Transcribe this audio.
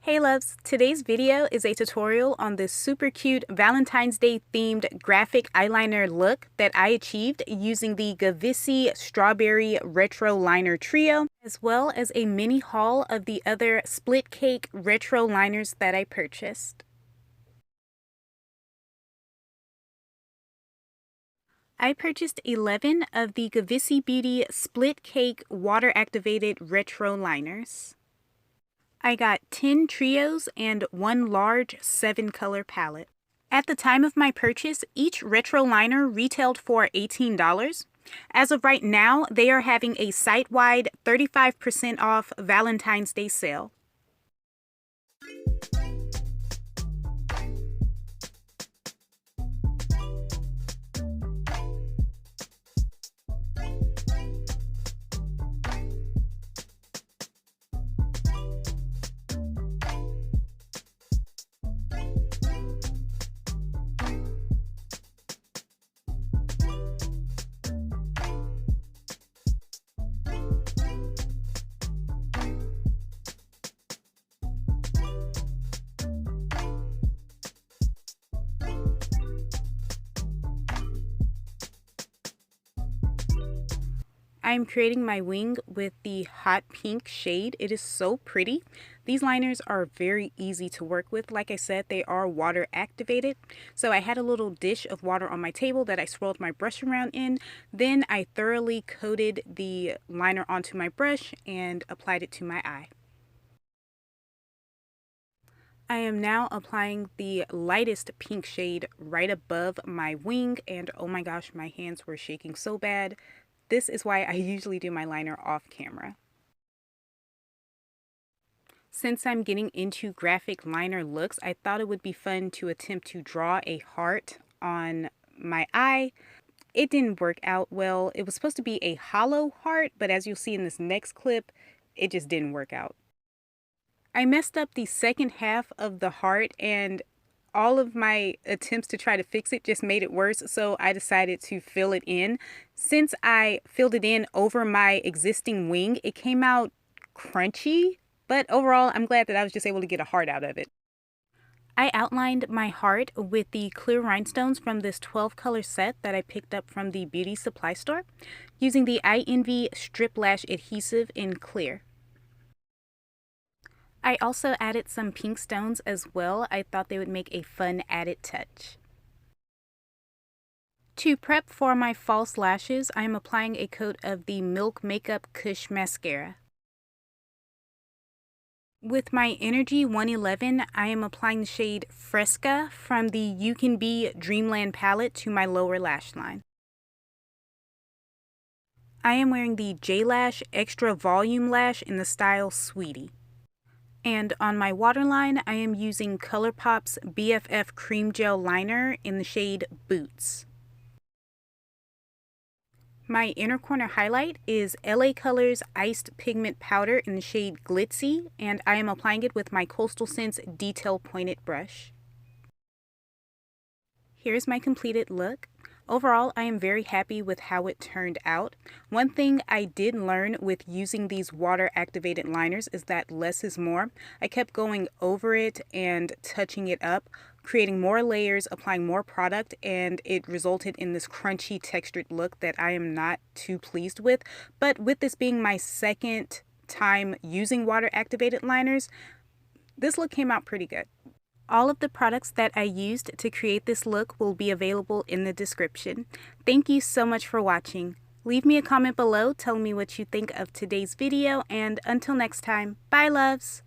Hey loves, today's video is a tutorial on this super cute Valentine's Day themed graphic eyeliner look that I achieved using the Gavissi Strawberry Retro Liner Trio, as well as a mini haul of the other split cake retro liners that I purchased. I purchased 11 of the Gavissi Beauty Split Cake Water Activated Retro Liners. I got 10 trios and one large 7-color palette. At the time of my purchase, each retro liner retailed for $18. As of right now, they are having a site-wide 35% off Valentine's Day sale. I'm creating my wing with the hot pink shade. It is so pretty. These liners are very easy to work with. Like I said, they are water activated. So I had a little dish of water on my table that I swirled my brush around in. Then I thoroughly coated the liner onto my brush and applied it to my eye. I am now applying the lightest pink shade right above my wing, and oh my gosh, my hands were shaking so bad. This is why I usually do my liner off camera. Since I'm getting into graphic liner looks, I thought it would be fun to attempt to draw a heart on my eye. It didn't work out well. It was supposed to be a hollow heart, but as you'll see in this next clip, it just didn't work out. I messed up the second half of the heart, and all of my attempts to try to fix it just made it worse, so I decided to fill it in. Since I filled it in over my existing wing, it came out crunchy, but overall I'm glad that I was just able to get a heart out of it. I outlined my heart with the clear rhinestones from this 12-color set that I picked up from the beauty supply store, using the I Envy Strip Lash Adhesive in clear. I also added some pink stones as well. I thought they would make a fun added touch. To prep for my false lashes, I am applying a coat of the Milk Makeup Kush Mascara. With my Energy 111, I am applying the shade Fresca from the You Can Be Dreamland palette to my lower lash line. I am wearing the JLash Extra Volume Lash in the style Sweetie. And on my waterline, I am using ColourPop's BFF Cream Gel Liner in the shade Boots. My inner corner highlight is LA Colors Iced Pigment Powder in the shade Glitzy, and I am applying it with my Coastal Scents Detail Pointed Brush. Here's my completed look. Overall, I am very happy with how it turned out. One thing I did learn with using these water-activated liners is that less is more. I kept going over it and touching it up, creating more layers, applying more product, and it resulted in this crunchy textured look that I am not too pleased with. But with this being my second time using water-activated liners, this look came out pretty good. All of the products that I used to create this look will be available in the description. Thank you so much for watching. Leave me a comment below telling me what you think of today's video, and until next time, bye loves!